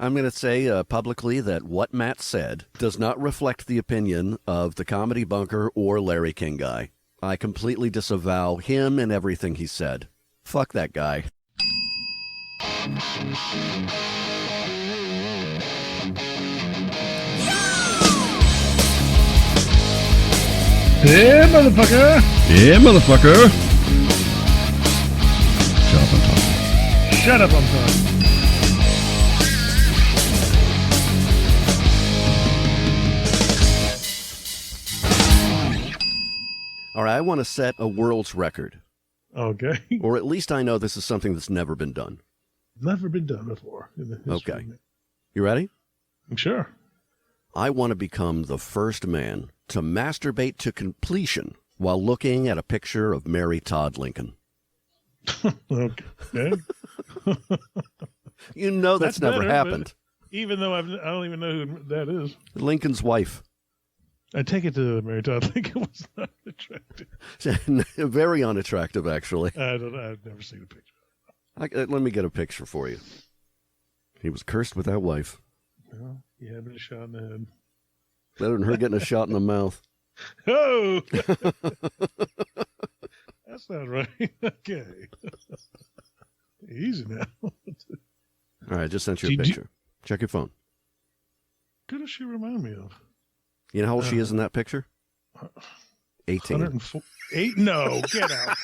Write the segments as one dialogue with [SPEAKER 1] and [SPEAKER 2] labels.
[SPEAKER 1] I'm going to say publicly that what Matt said does not reflect the opinion of the Comedy Bunker or Larry King Guy. I completely disavow him and everything he said. Fuck that guy.
[SPEAKER 2] Yeah, motherfucker!
[SPEAKER 3] Yeah, motherfucker! Shut up, I'm talking.
[SPEAKER 2] Shut up, I'm talking.
[SPEAKER 1] All right, I want to set a world's record.
[SPEAKER 2] Okay.
[SPEAKER 1] Or at least I know this is something that's never been done.
[SPEAKER 2] Never been done before. In the history.
[SPEAKER 1] Okay. You ready?
[SPEAKER 2] Sure.
[SPEAKER 1] I want to become the first man to masturbate to completion while looking at a picture of Mary Todd Lincoln.
[SPEAKER 2] Okay.
[SPEAKER 1] You know that's never
[SPEAKER 2] better,
[SPEAKER 1] happened.
[SPEAKER 2] Even though I don't even know who that is.
[SPEAKER 1] Lincoln's wife.
[SPEAKER 2] I take it to Mary Todd Lincoln was not attractive.
[SPEAKER 1] Very unattractive, actually.
[SPEAKER 2] I've never seen a picture.
[SPEAKER 1] Let me get a picture for you. He was cursed with that wife.
[SPEAKER 2] Well, he had been shot in the head.
[SPEAKER 1] Better than her getting a shot in the mouth.
[SPEAKER 2] Oh! That's not right. Okay. Easy now.
[SPEAKER 1] All right, I just sent you a picture. Check your phone.
[SPEAKER 2] Who does she remind me of?
[SPEAKER 1] You know how old she is in that picture? 18.
[SPEAKER 2] 104. 8? No, get out.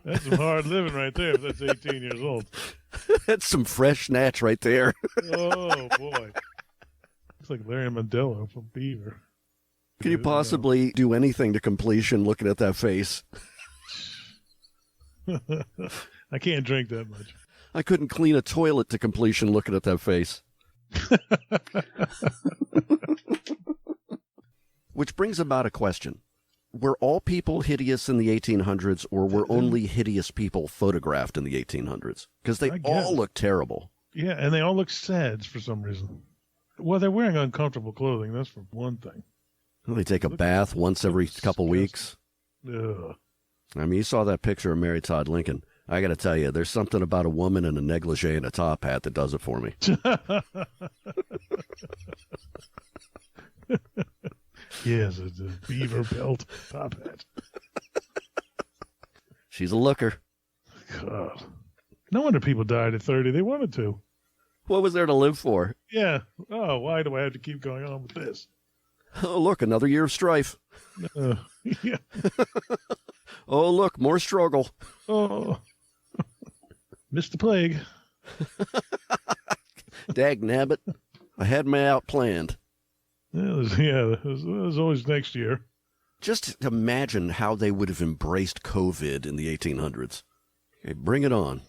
[SPEAKER 2] That's some hard living right there if that's 18 years old.
[SPEAKER 1] That's some fresh snatch right there.
[SPEAKER 2] Oh, boy. Looks like Larry Mondello from Beaver.
[SPEAKER 1] Can you possibly do anything to completion looking at that face?
[SPEAKER 2] I can't drink that much.
[SPEAKER 1] I couldn't clean a toilet to completion looking at that face. Which brings about a question. Were all people hideous in the 1800s, or were only hideous people photographed in the 1800s? Because they all look terrible.
[SPEAKER 2] Yeah, and they all look sad for some reason. Well, they're wearing uncomfortable clothing. That's for one thing.
[SPEAKER 1] Well, they take a bath once every couple weeks.
[SPEAKER 2] Ugh.
[SPEAKER 1] I mean, you saw that picture of Mary Todd Lincoln. I got to tell you, there's something about a woman in a negligee and a top hat that does it for me.
[SPEAKER 2] Yes, it's a beaver belt top hat.
[SPEAKER 1] She's a looker.
[SPEAKER 2] God. No wonder people died at 30. They wanted to.
[SPEAKER 1] What was there to live for?
[SPEAKER 2] Yeah. Oh, why do I have to keep going on with this?
[SPEAKER 1] Oh, look, another year of strife.
[SPEAKER 2] Yeah.
[SPEAKER 1] Oh, look, more struggle.
[SPEAKER 2] Oh. Missed the plague.
[SPEAKER 1] Dag nabbit. I had my out planned.
[SPEAKER 2] It was always next year.
[SPEAKER 1] Just imagine how they would have embraced COVID in the 1800s. Okay, bring it on.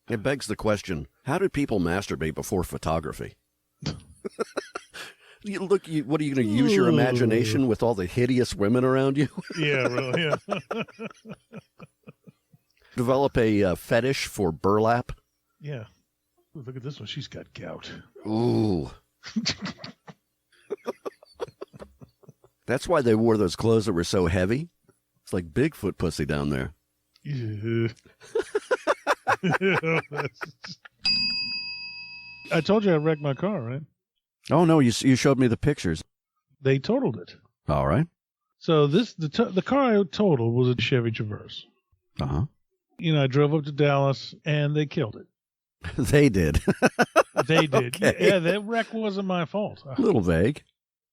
[SPEAKER 1] It begs the question, how did people masturbate before photography? What are you going to use your imagination with all the hideous women around you?
[SPEAKER 2] Yeah, really, yeah.
[SPEAKER 1] Develop a fetish for burlap?
[SPEAKER 2] Yeah. Ooh, look at this one. She's got gout.
[SPEAKER 1] Ooh. That's why they wore those clothes that were so heavy. It's like Bigfoot pussy down there.
[SPEAKER 2] Yeah. I told you I wrecked my car, right?
[SPEAKER 1] Oh, no, you showed me the pictures.
[SPEAKER 2] They totaled it.
[SPEAKER 1] All right.
[SPEAKER 2] So the car I totaled was a Chevy Traverse.
[SPEAKER 1] Uh-huh.
[SPEAKER 2] You know, I drove up to Dallas, and they killed it.
[SPEAKER 1] They did.
[SPEAKER 2] They did.
[SPEAKER 1] Okay.
[SPEAKER 2] Yeah, that wreck wasn't my fault.
[SPEAKER 1] A little vague.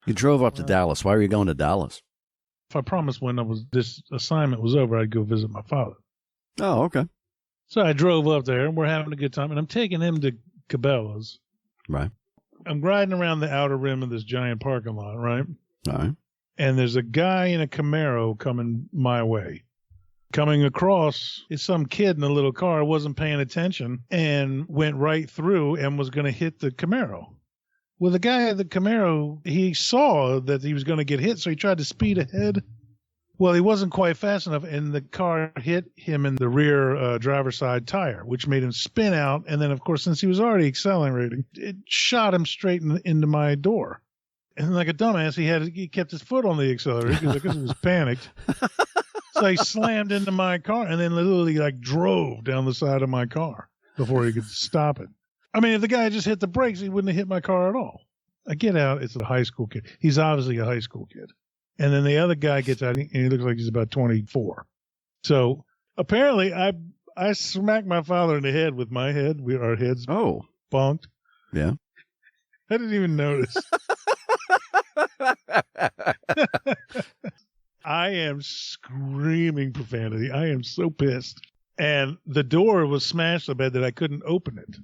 [SPEAKER 1] You drove up to Dallas. Why were you going to Dallas?
[SPEAKER 2] If I promised when this assignment was over, I'd go visit my father.
[SPEAKER 1] Oh, okay.
[SPEAKER 2] So I drove up there, and we're having a good time, and I'm taking him to Cabela's.
[SPEAKER 1] Right.
[SPEAKER 2] I'm riding around the outer rim of this giant parking lot, right?
[SPEAKER 1] All right.
[SPEAKER 2] And there's a guy in a Camaro coming my way. Coming across is some kid in a little car, wasn't paying attention, and went right through and was going to hit the Camaro. Well, the guy at the Camaro, he saw that he was going to get hit, so he tried to speed ahead. Well, he wasn't quite fast enough, and the car hit him in the rear driver's side tire, which made him spin out. And then, of course, since he was already accelerating, it shot him straight into my door. And like a dumbass, he kept his foot on the accelerator because he was panicked. So like slammed into my car and then literally like drove down the side of my car before he could stop it. I mean, if the guy just hit the brakes, he wouldn't have hit my car at all. I get out. It's a high school kid. He's obviously a high school kid. And then the other guy gets out and he looks like he's about 24. So apparently I smacked my father in the head with my head. Our heads bonked.
[SPEAKER 1] Yeah.
[SPEAKER 2] I didn't even notice. I am screaming profanity. I am so pissed. And the door was smashed so bad that I couldn't open it.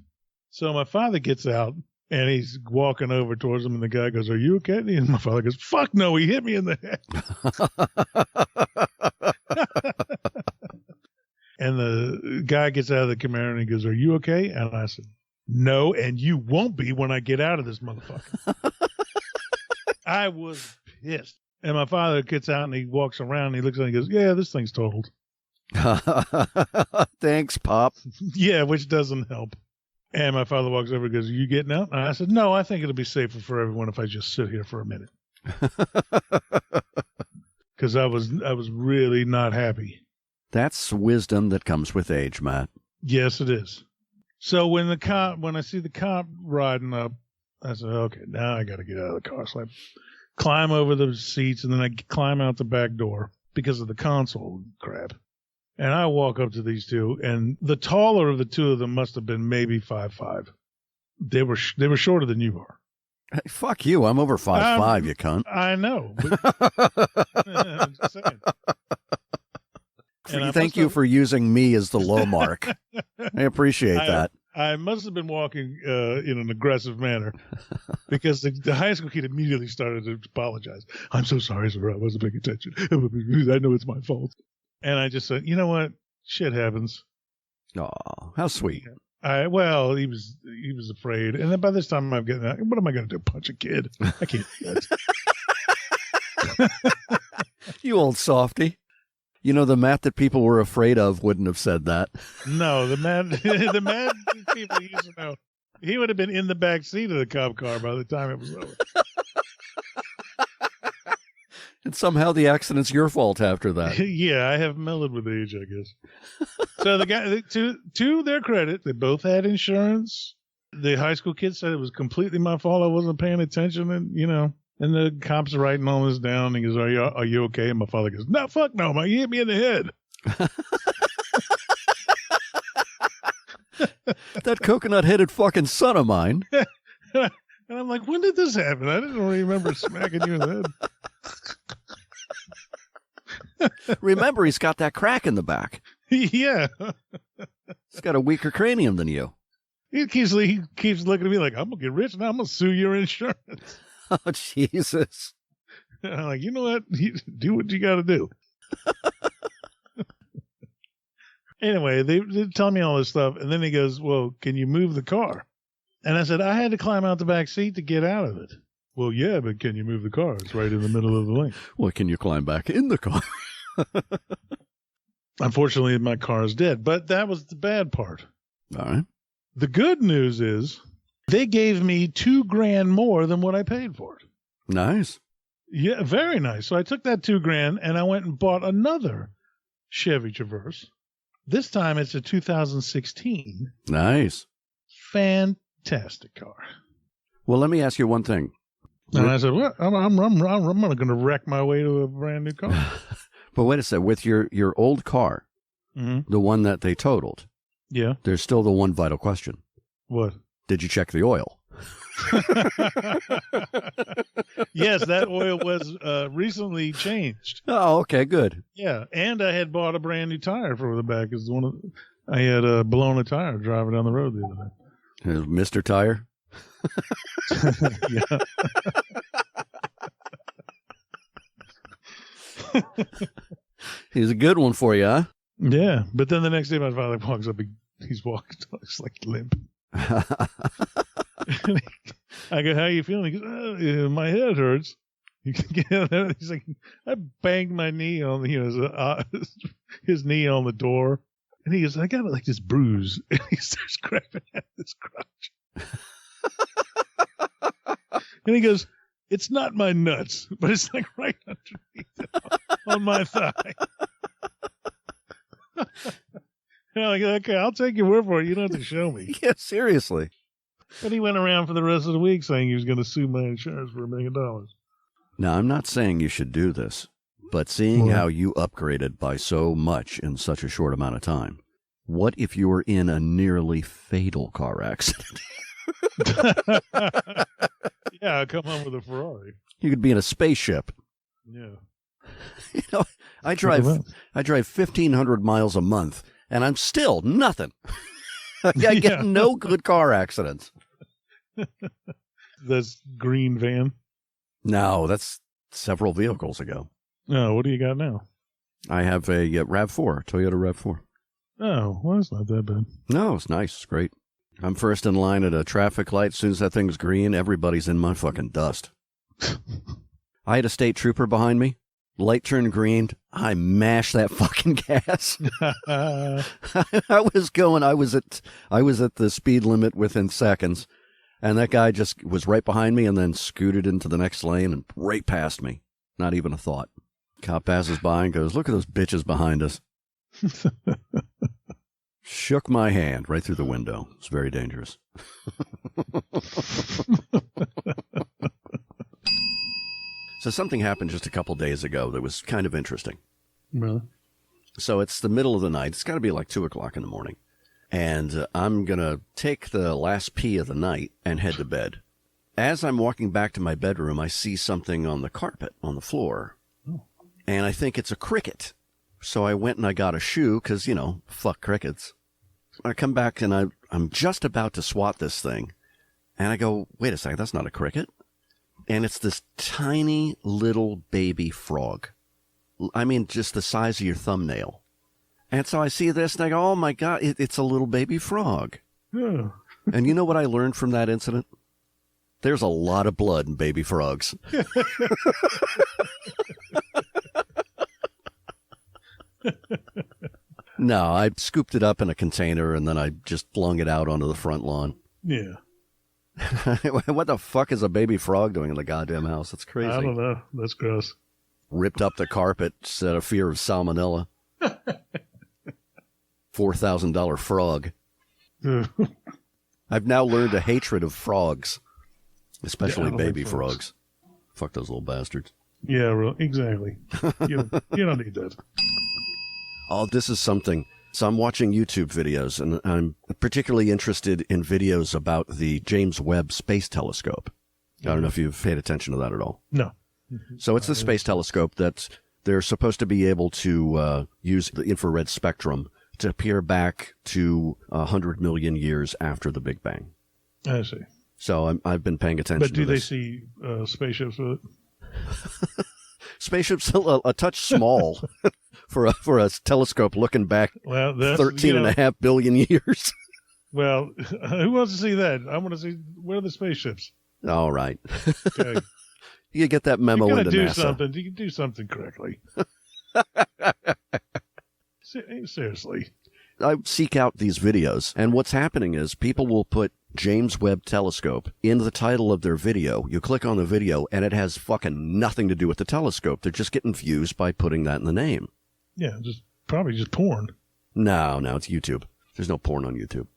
[SPEAKER 2] So my father gets out and he's walking over towards him and the guy goes, "Are you okay?" And my father goes, "Fuck no, he hit me in the head." And the guy gets out of the Camaro and he goes, "Are you okay?" And I said, "No, and you won't be when I get out of this motherfucker." I was pissed. And my father gets out and he walks around and he looks at it and he goes, "Yeah, this thing's totaled."
[SPEAKER 1] Thanks, Pop.
[SPEAKER 2] Yeah, which doesn't help. And my father walks over and goes, "Are you getting out?" And I said, "No, I think it'll be safer for everyone if I just sit here for a minute." Because I was really not happy.
[SPEAKER 1] That's wisdom that comes with age, Matt.
[SPEAKER 2] Yes, it is. So when I see the cop riding up, I said, "Okay, now I got to get out of the car." So I climb over the seats and then I climb out the back door because of the console crap. And I walk up to these two, and the taller of the two of them must have been maybe 5'5". They were shorter than you are.
[SPEAKER 1] Hey, fuck you. I'm over 5'5", you cunt.
[SPEAKER 2] I know. But, I'm just saying.
[SPEAKER 1] Thank you for using me as the low mark. I appreciate that.
[SPEAKER 2] I must have been walking in an aggressive manner because the high school kid immediately started to apologize. "I'm so sorry, sir. I wasn't paying attention. I know it's my fault." And I just said, "You know what? Shit happens."
[SPEAKER 1] Oh, how sweet.
[SPEAKER 2] Well, he was afraid. And then by this time I'm getting out. What am I going to do? Punch a kid? I can't do that.
[SPEAKER 1] You old softy. You know, the Matt that people were afraid of wouldn't have said that.
[SPEAKER 2] No, the mad people used to know. He would have been in the back seat of the cop car by the time it was over.
[SPEAKER 1] And somehow the accident's your fault after that.
[SPEAKER 2] Yeah, I have mellowed with age, I guess. So the guy, to their credit, they both had insurance. The high school kid said it was completely my fault. I wasn't paying attention, and and the cops are writing all this down. And he goes, "Are you okay?" And my father goes, "No, fuck no, man, you hit me in the head."
[SPEAKER 1] That coconut-headed fucking son of mine.
[SPEAKER 2] And I'm like, when did this happen? I didn't remember smacking you in the head.
[SPEAKER 1] Remember, he's got that crack in the back.
[SPEAKER 2] Yeah.
[SPEAKER 1] He's got a weaker cranium than you.
[SPEAKER 2] He keeps looking at me like, "I'm going to get rich now. I'm going to sue your insurance."
[SPEAKER 1] Oh, Jesus.
[SPEAKER 2] And I'm like, "You know what? You do what you got to do." Anyway, they tell me all this stuff. And then he goes, "Well, can you move the car?" And I said, "I had to climb out the back seat to get out of it." "Well, yeah, but can you move the car? It's right in the middle of the lane."
[SPEAKER 1] Well, can you climb back in the car?
[SPEAKER 2] Unfortunately, my car is dead, but that was the bad part.
[SPEAKER 1] All right.
[SPEAKER 2] The good news is they gave me $2,000 more than what I paid for it.
[SPEAKER 1] Nice.
[SPEAKER 2] Yeah, very nice. So I took that $2,000 and I went and bought another Chevy Traverse. This time it's a 2016.
[SPEAKER 1] Nice.
[SPEAKER 2] Fantastic car.
[SPEAKER 1] Well, let me ask you one thing.
[SPEAKER 2] And I said, "Well, I'm going to wreck my way to a brand new car."
[SPEAKER 1] But wait a second. With your old car, the one that they totaled,
[SPEAKER 2] yeah,
[SPEAKER 1] there's still the one vital question.
[SPEAKER 2] What?
[SPEAKER 1] Did you check the oil?
[SPEAKER 2] Yes, that oil was recently changed.
[SPEAKER 1] Oh, okay, good.
[SPEAKER 2] Yeah, and I had bought a brand new tire for the back. I had blown a tire driving down the road the other day.
[SPEAKER 1] Mr. Tire?
[SPEAKER 2] Yeah.
[SPEAKER 1] He's a good one for you, huh?
[SPEAKER 2] Yeah, but then the next day my father walks up, he's walking, he's like limp. I go, "How you feeling?" He goes, "My head hurts." He's like, "I banged my knee on his knee on the door," and he goes, "I got like this bruise," and he starts grabbing at this crotch, and he goes, "It's not my nuts, but it's like right underneath on my thigh." Like, okay, I'll take your word for it. You don't have to show me.
[SPEAKER 1] Yeah, seriously.
[SPEAKER 2] But he went around for the rest of the week saying he was going to sue my insurance for $1 million.
[SPEAKER 1] Now, I'm not saying you should do this, but seeing
[SPEAKER 2] Well,
[SPEAKER 1] how you upgraded by so much in such a short amount of time, what if you were in a nearly fatal car accident?
[SPEAKER 2] yeah, I come home with a Ferrari.
[SPEAKER 1] You could be in a spaceship.
[SPEAKER 2] Yeah.
[SPEAKER 1] You know, I drive 1,500 miles a month, and I'm still nothing. I get no good car accidents.
[SPEAKER 2] This green van.
[SPEAKER 1] No, that's several vehicles ago.
[SPEAKER 2] Oh, what do you got now?
[SPEAKER 1] I have a RAV4, Toyota RAV4.
[SPEAKER 2] Oh, well, it's not that bad.
[SPEAKER 1] No, it's nice. It's great. I'm first in line at a traffic light. As soon as that thing's green, everybody's in my fucking dust. I had a state trooper behind me. Light turned green. I mashed that fucking gas. I was at the speed limit within seconds, and that guy just was right behind me and then scooted into the next lane and right past me. Not even a thought. Cop passes by and goes, "Look at those bitches behind us." Shook my hand right through the window. It's very dangerous. So something happened just a couple days ago that was kind of interesting.
[SPEAKER 2] Really?
[SPEAKER 1] So it's the middle of the night. It's got to be like 2 o'clock in the morning. And I'm going to take the last pee of the night and head to bed. As I'm walking back to my bedroom, I see something on the carpet, on the floor.
[SPEAKER 2] Oh.
[SPEAKER 1] And I think it's a cricket. So I went and I got a shoe because, fuck crickets. I come back and I'm just about to swat this thing. And I go, wait a second, that's not a cricket. And it's this tiny little baby frog. I mean, just the size of your thumbnail. And so I see this and I go, oh my God, it's a little baby frog.
[SPEAKER 2] Yeah.
[SPEAKER 1] And you know what I learned from that incident? There's a lot of blood in baby frogs. No, I scooped it up in a container and then I just flung it out onto the front lawn.
[SPEAKER 2] Yeah.
[SPEAKER 1] What the fuck is a baby frog doing in the goddamn house? That's crazy.
[SPEAKER 2] I don't know. That's gross.
[SPEAKER 1] Ripped up the carpet, out of fear of salmonella. $4,000 frog. I've now learned a hatred of frogs, especially baby frogs. Fuck those little bastards.
[SPEAKER 2] Yeah, exactly. You don't need that.
[SPEAKER 1] Oh, this is something. So I'm watching YouTube videos, and I'm particularly interested in videos about the James Webb Space Telescope. I don't know if you've paid attention to that at all.
[SPEAKER 2] No.
[SPEAKER 1] So it's the space telescope that they're supposed to be able to use the infrared spectrum to peer back to 100 million years after the Big Bang.
[SPEAKER 2] I see.
[SPEAKER 1] So I've been paying attention
[SPEAKER 2] But
[SPEAKER 1] to
[SPEAKER 2] do
[SPEAKER 1] this.
[SPEAKER 2] they see spaceships with it?
[SPEAKER 1] Spaceship's a touch small for a telescope looking back
[SPEAKER 2] Well, that's
[SPEAKER 1] 13 and a half billion years.
[SPEAKER 2] Well, who wants to see that? I want to see, where are the spaceships?
[SPEAKER 1] All right.
[SPEAKER 2] Okay.
[SPEAKER 1] You get that memo
[SPEAKER 2] You
[SPEAKER 1] into
[SPEAKER 2] gotta do
[SPEAKER 1] NASA.
[SPEAKER 2] something. You can do something correctly. Seriously.
[SPEAKER 1] I seek out these videos, and what's happening is people will put James Webb Telescope in the title of their video. You click on the video, and it has fucking nothing to do with the telescope. They're just getting views by putting that in the name.
[SPEAKER 2] Yeah, probably just porn.
[SPEAKER 1] No, it's YouTube. There's no porn on YouTube.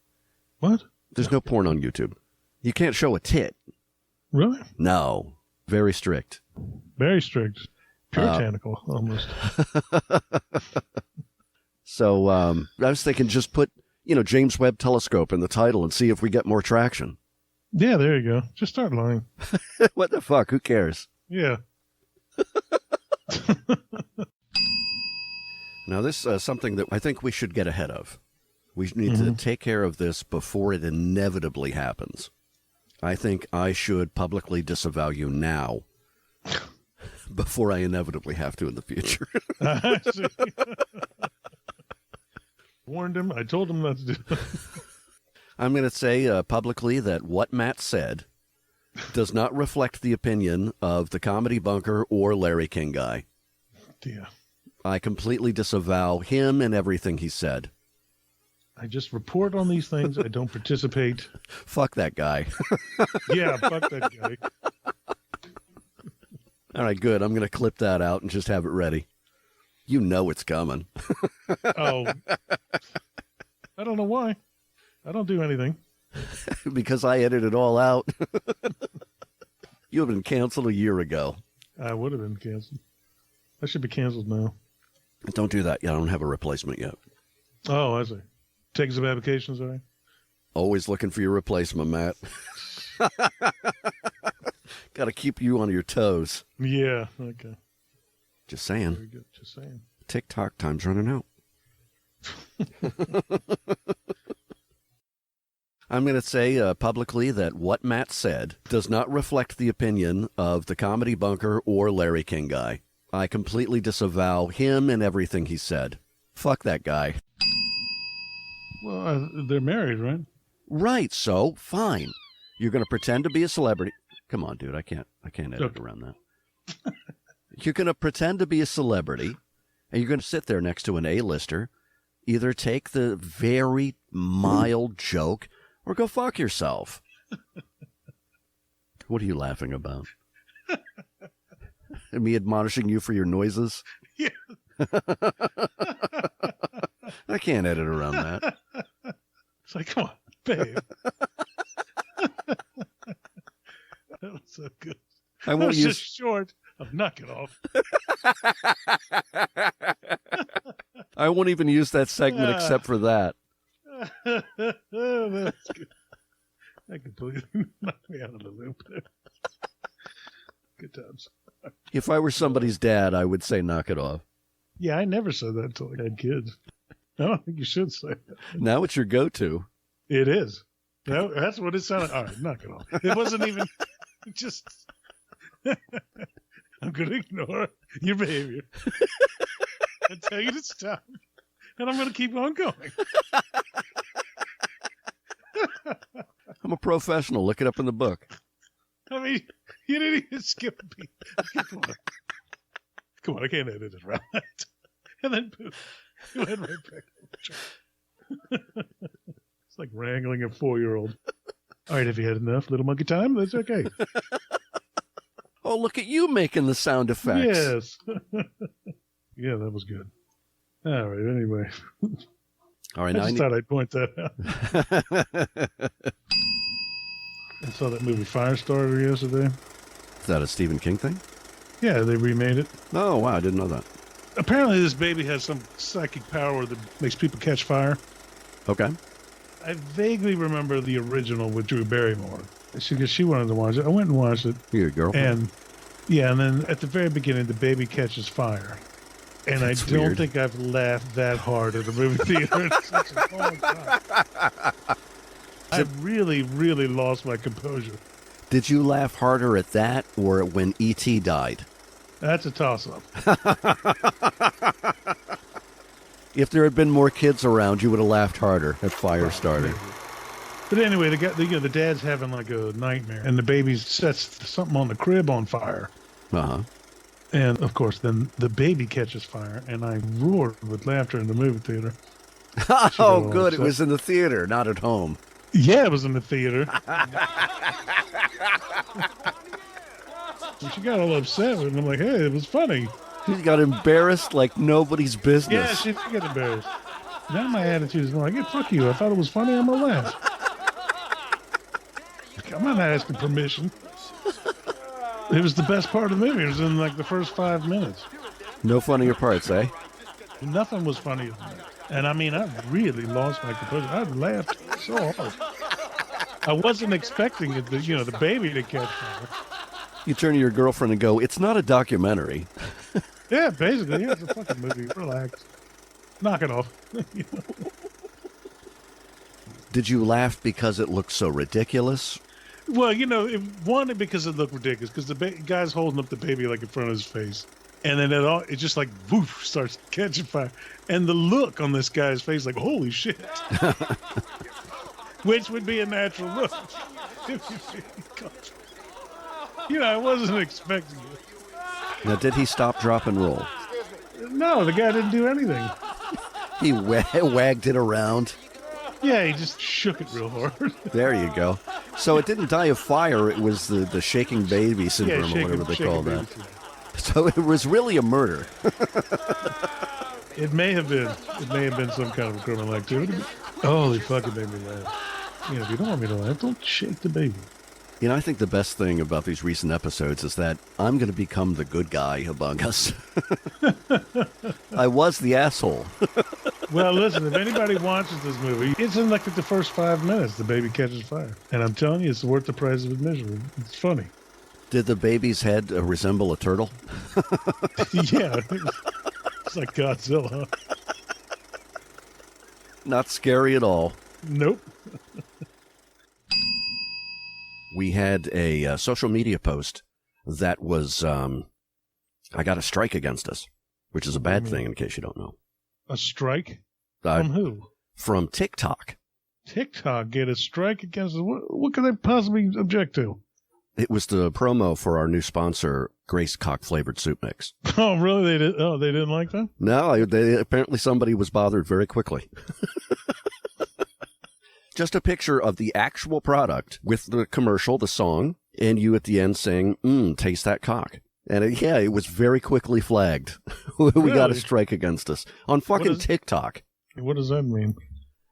[SPEAKER 2] What?
[SPEAKER 1] There's no porn on YouTube. You can't show a tit.
[SPEAKER 2] Really?
[SPEAKER 1] No. Very strict.
[SPEAKER 2] Very strict. Puritanical, almost.
[SPEAKER 1] So I was thinking just put, James Webb Telescope in the title and see if we get more traction.
[SPEAKER 2] Yeah, there you go. Just start lying.
[SPEAKER 1] What the fuck? Who cares?
[SPEAKER 2] Yeah.
[SPEAKER 1] Now, this is something that I think we should get ahead of. We need to take care of this before it inevitably happens. I think I should publicly disavow you now before I inevitably have to in the future.
[SPEAKER 2] I see. Warned him. I told him not to do it.
[SPEAKER 1] I'm going to say publicly that what Matt said does not reflect the opinion of the Comedy Bunker or Larry King Guy.
[SPEAKER 2] Yeah.
[SPEAKER 1] I completely disavow him and everything he said.
[SPEAKER 2] I just report on these things. I don't participate.
[SPEAKER 1] Fuck that guy.
[SPEAKER 2] Yeah, fuck that guy.
[SPEAKER 1] All right, good. I'm going to clip that out and just have it ready. You know it's coming.
[SPEAKER 2] Oh, I don't know why. I don't do anything.
[SPEAKER 1] Because I edited it all out. You have been canceled a year ago.
[SPEAKER 2] I would have been canceled. I should be canceled now.
[SPEAKER 1] Don't do that. I don't have a replacement yet.
[SPEAKER 2] Oh, I see. Taking some applications, all right?
[SPEAKER 1] Always looking for your replacement, Matt. Got to keep you on your toes.
[SPEAKER 2] Yeah, okay.
[SPEAKER 1] Just saying.
[SPEAKER 2] Very good. Just saying.
[SPEAKER 1] TikTok time's running out. I'm going to say publicly that what Matt said does not reflect the opinion of the Comedy Bunker or Larry King guy. I completely disavow him and everything he said. Fuck that guy.
[SPEAKER 2] Well, they're married, right?
[SPEAKER 1] Right, so fine. You're going to pretend to be a celebrity. Come on, dude. I can't edit around that. You're going to pretend to be a celebrity, and you're going to sit there next to an A-lister. Either take the very mild joke or go fuck yourself. What are you laughing about? Me admonishing you for your noises?
[SPEAKER 2] Yeah.
[SPEAKER 1] I can't edit around that.
[SPEAKER 2] It's like, come on, babe. That was so good.
[SPEAKER 1] I won't use
[SPEAKER 2] just short of knock it off.
[SPEAKER 1] I won't even use that segment except for that.
[SPEAKER 2] That's good. That completely knocked me out of the loop there. Good times.
[SPEAKER 1] If I were somebody's dad, I would say knock it off.
[SPEAKER 2] Yeah, I never said that until I had kids. I don't think you should say that.
[SPEAKER 1] Now it's your go-to.
[SPEAKER 2] It is. No, that's what it sounded. All right, knock it off. It wasn't even just. I'm going to ignore your behavior and tell you to stop, and I'm going to keep on going.
[SPEAKER 1] I'm a professional. Look it up in the book.
[SPEAKER 2] I mean, you didn't even skip a beat. Come on. Come on, I can't edit it right. And then poof, you went right back. It's like wrangling a 4-year-old. All right, have you had enough little monkey time? That's okay.
[SPEAKER 1] Oh, look at you making the sound effects.
[SPEAKER 2] Yes. Yeah, that was good. All right, anyway.
[SPEAKER 1] All right,
[SPEAKER 2] I
[SPEAKER 1] now
[SPEAKER 2] just thought I'd point that out. I saw that movie Firestarter yesterday.
[SPEAKER 1] Is that a Stephen King thing?
[SPEAKER 2] Yeah, they remade it.
[SPEAKER 1] Oh, wow, I didn't know that.
[SPEAKER 2] Apparently this baby has some psychic power that makes people catch fire.
[SPEAKER 1] Okay.
[SPEAKER 2] I vaguely remember the original with Drew Barrymore. Because she wanted to watch it. I went and watched it.
[SPEAKER 1] You're a girlfriend.
[SPEAKER 2] And yeah, and then at the very beginning, the baby catches fire. And
[SPEAKER 1] That's
[SPEAKER 2] I don't
[SPEAKER 1] weird.
[SPEAKER 2] think I've laughed that hard at a movie theater in such a long time. I really, really lost my composure.
[SPEAKER 1] Did you laugh harder at that or when E.T. died?
[SPEAKER 2] That's a toss-up.
[SPEAKER 1] If there had been more kids around, you would have laughed harder at Firestarter.
[SPEAKER 2] But anyway, the dad's having like a nightmare, and the baby sets something on the crib on fire.
[SPEAKER 1] Uh-huh.
[SPEAKER 2] And, of course, then the baby catches fire, and I roared with laughter in the movie theater.
[SPEAKER 1] Oh, good. It was in the theater, not at home.
[SPEAKER 2] Yeah, it was in the theater. And she got all upset with it, and I'm like, hey, it was funny.
[SPEAKER 1] She got embarrassed like nobody's business.
[SPEAKER 2] Yeah, she did get embarrassed. Now my attitude is like, hey, fuck you. I thought it was funny. I'm going to laugh. I'm not asking permission. It was the best part of the movie. It was in like the first 5 minutes.
[SPEAKER 1] No funnier parts, eh?
[SPEAKER 2] Nothing was funnier than that. And I mean, I really lost my composure. I laughed so hard. I wasn't expecting it, the baby to catch fire.
[SPEAKER 1] You turn to your girlfriend and go, it's not a documentary.
[SPEAKER 2] Yeah, basically. Yeah, it's a fucking movie. Relax. Knock it off.
[SPEAKER 1] Did you laugh because it looked so ridiculous?
[SPEAKER 2] Well, one, because it looked ridiculous, because the guy's holding up the baby like in front of his face. And then it just like, woof, starts catching fire. And the look on this guy's face, like, holy shit. Which would be a natural look. I wasn't expecting it.
[SPEAKER 1] Now, did he stop, drop, and roll?
[SPEAKER 2] No, the guy didn't do anything.
[SPEAKER 1] He wagged it around.
[SPEAKER 2] Yeah, he just shook it real hard.
[SPEAKER 1] There you go. So it didn't die of fire. It was the shaking baby syndrome or whatever they call that. So it was really a murder.
[SPEAKER 2] It may have been. It may have been some kind of criminal activity. Holy fuck, it made me laugh. If you don't want me to laugh, don't shake the baby.
[SPEAKER 1] I think the best thing about these recent episodes is that I'm going to become the good guy among us. I was the asshole.
[SPEAKER 2] Well, listen, if anybody watches this movie, it's in like the first 5 minutes, the baby catches fire. And I'm telling you, it's worth the price of admission. It's funny.
[SPEAKER 1] Did the baby's head resemble a turtle?
[SPEAKER 2] Yeah. It's like Godzilla.
[SPEAKER 1] Not scary at all.
[SPEAKER 2] Nope.
[SPEAKER 1] We had a social media post that was, I got a strike against us, which is a bad thing in case you don't know.
[SPEAKER 2] A strike? From who?
[SPEAKER 1] From TikTok.
[SPEAKER 2] TikTok get a strike against us? What could they possibly object to?
[SPEAKER 1] It was the promo for our new sponsor, Grace Cock Flavored Soup Mix.
[SPEAKER 2] Oh, really? They did? Oh, they didn't like that?
[SPEAKER 1] No, apparently somebody was bothered very quickly. Just a picture of the actual product with the commercial, the song, and you at the end saying, taste that cock. And it was very quickly flagged. We got a strike against us on fucking TikTok.
[SPEAKER 2] What does that mean?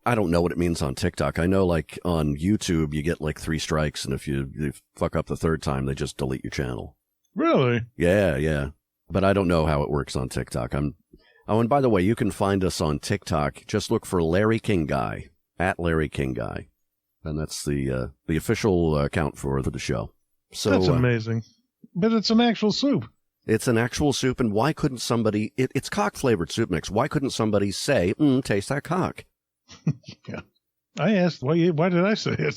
[SPEAKER 1] I don't know what it means on TikTok. I know, like, on YouTube, you get, like, 3 strikes, and if you fuck up the third time, they just delete your channel.
[SPEAKER 2] Really?
[SPEAKER 1] Yeah. But I don't know how it works on TikTok. Oh, and by the way, you can find us on TikTok. Just look for Larry King Guy, at Larry King Guy. And that's the official account for the show. So
[SPEAKER 2] that's amazing. But it's an actual soup.
[SPEAKER 1] It's an actual soup, and why couldn't somebody... It's cock-flavored soup mix. Why couldn't somebody say, taste that cock?
[SPEAKER 2] Yeah. I asked, why did I say it?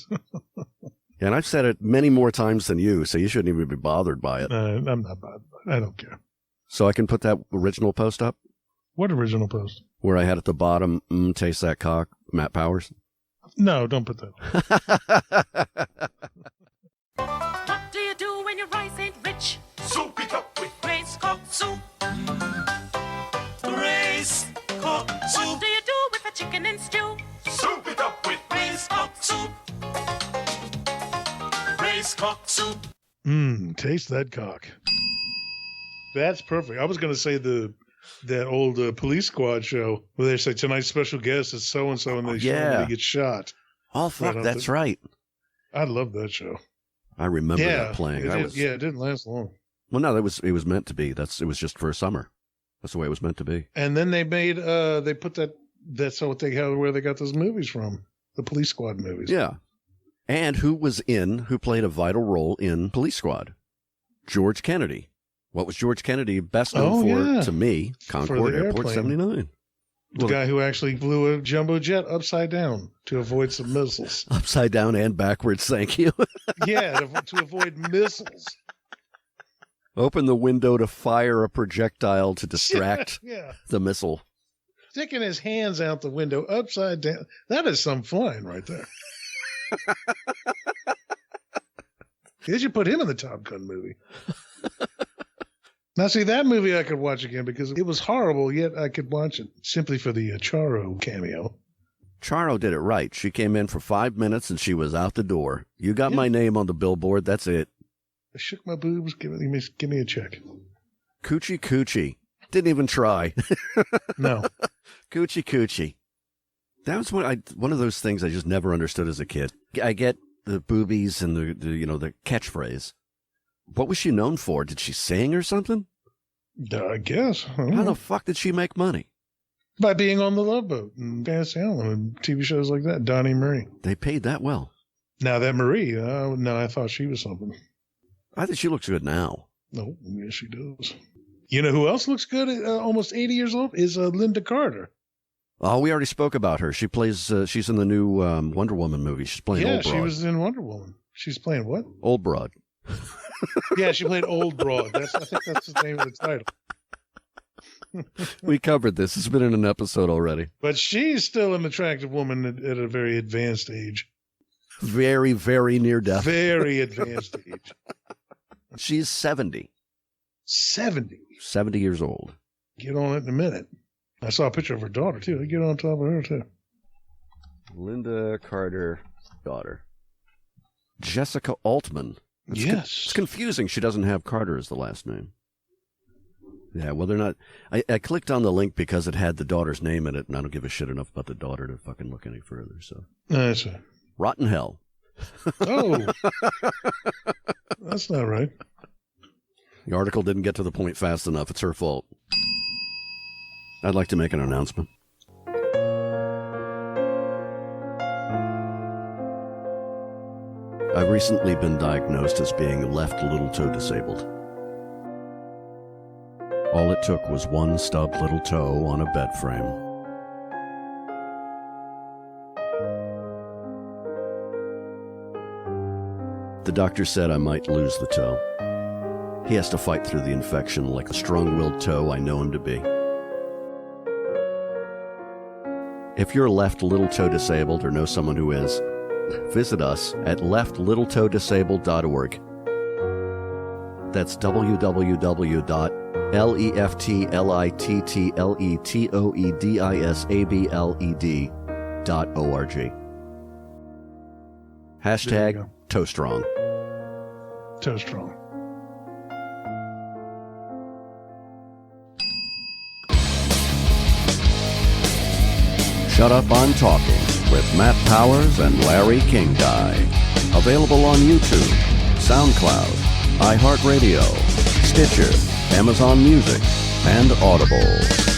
[SPEAKER 1] And I've said it many more times than you, so you shouldn't even be bothered by it.
[SPEAKER 2] I'm not bothered by it. I don't care.
[SPEAKER 1] So I can put that original post up?
[SPEAKER 2] What original post?
[SPEAKER 1] Where I had at the bottom, taste that cock, Matt Powers?
[SPEAKER 2] No, don't put that up.
[SPEAKER 4] What do you do when your rice ain't rich?
[SPEAKER 5] Soup it up with
[SPEAKER 4] Grace cock soup.
[SPEAKER 5] Grace Cock
[SPEAKER 4] What
[SPEAKER 5] Soup.
[SPEAKER 4] do you do with a chicken and stew?
[SPEAKER 5] Soup it up with
[SPEAKER 4] Grace cock soup.
[SPEAKER 5] Grace Cock Soup.
[SPEAKER 2] Taste that cock. That's perfect. I was going to say that old Police Squad show where they say tonight's special guest is so-and-so and they show him when he gets shot.
[SPEAKER 1] Oh, fuck, that's right.
[SPEAKER 2] I love that show.
[SPEAKER 1] I remember that playing.
[SPEAKER 2] It didn't last long.
[SPEAKER 1] Well, no, it was meant to be. It was just for a summer. That's the way it was meant to be.
[SPEAKER 2] And then they made, they put that's what they had, where they got those movies from. The Police Squad movies.
[SPEAKER 1] Yeah. And who played a vital role in Police Squad? George Kennedy. What was George Kennedy best known for, to me? Concord Airport 79.
[SPEAKER 2] The guy who actually flew a jumbo jet upside down to avoid some missiles.
[SPEAKER 1] Upside down and backwards, thank you.
[SPEAKER 2] Yeah, to avoid missiles.
[SPEAKER 1] Open the window to fire a projectile to distract the missile.
[SPEAKER 2] Sticking his hands out the window upside down. That is some flying right there. They should put him in the Top Gun movie. Now, see, that movie I could watch again because it was horrible, yet I could watch it simply for the Charo cameo.
[SPEAKER 1] Charo did it right. She came in for 5 minutes and she was out the door. You got my name on the billboard. That's it.
[SPEAKER 2] I shook my boobs. Give me a check.
[SPEAKER 1] Coochie coochie. Didn't even try.
[SPEAKER 2] No.
[SPEAKER 1] Coochie coochie. That was one of those things I just never understood as a kid. I get the boobies and the catchphrase. What was she known for? Did she sing or something?
[SPEAKER 2] I guess.
[SPEAKER 1] How the fuck did she make money?
[SPEAKER 2] By being on the Love Boat and Fantasy Island and TV shows like that. Donnie Marie.
[SPEAKER 1] They paid that well.
[SPEAKER 2] Now that Marie, no, I thought she was something.
[SPEAKER 1] I think she looks good now.
[SPEAKER 2] No, yes, she does. You know who else looks good at almost 80 years old? Is Linda Carter.
[SPEAKER 1] Oh, we already spoke about her. She plays, she's in the new Wonder Woman movie. She's playing Old Broad.
[SPEAKER 2] Yeah, she was in Wonder Woman. She's playing what?
[SPEAKER 1] Old Broad.
[SPEAKER 2] Yeah, she played Old Broad. I think that's the name of the title.
[SPEAKER 1] We covered this. It's been in an episode already.
[SPEAKER 2] But she's still an attractive woman at a very advanced age.
[SPEAKER 1] Very, very near death.
[SPEAKER 2] Very advanced age.
[SPEAKER 1] She's 70.
[SPEAKER 2] 70?
[SPEAKER 1] 70 years old.
[SPEAKER 2] Get on it in a minute. I saw a picture of her daughter, too. I get on top of her, too.
[SPEAKER 1] Linda Carter, daughter. Jessica Altman. It's confusing she doesn't have Carter as the last name. Yeah, well, they're not. I clicked on the link because it had the daughter's name in it, and I don't give a shit enough about the daughter to fucking look any further. So,
[SPEAKER 2] I see.
[SPEAKER 1] rotten hell.
[SPEAKER 2] Oh, that's not right.
[SPEAKER 1] The article didn't get to the point fast enough. It's her fault. I'd like to make an announcement. I've recently been diagnosed as being left little toe disabled. All it took was one stubbed little toe on a bed frame. The doctor said I might lose the toe. He has to fight through the infection like the strong-willed toe I know him to be. If you're left little toe disabled or know someone who is, visit us at leftlittletoedisabled.org. That's www.leftlittletoedisabled.org. Hashtag Toe Strong.
[SPEAKER 2] Toe strong.
[SPEAKER 1] Shut Up, I'm Talking with Matt Powers and Larry King Guy. Available on YouTube, SoundCloud, iHeartRadio, Stitcher, Amazon Music, and Audible.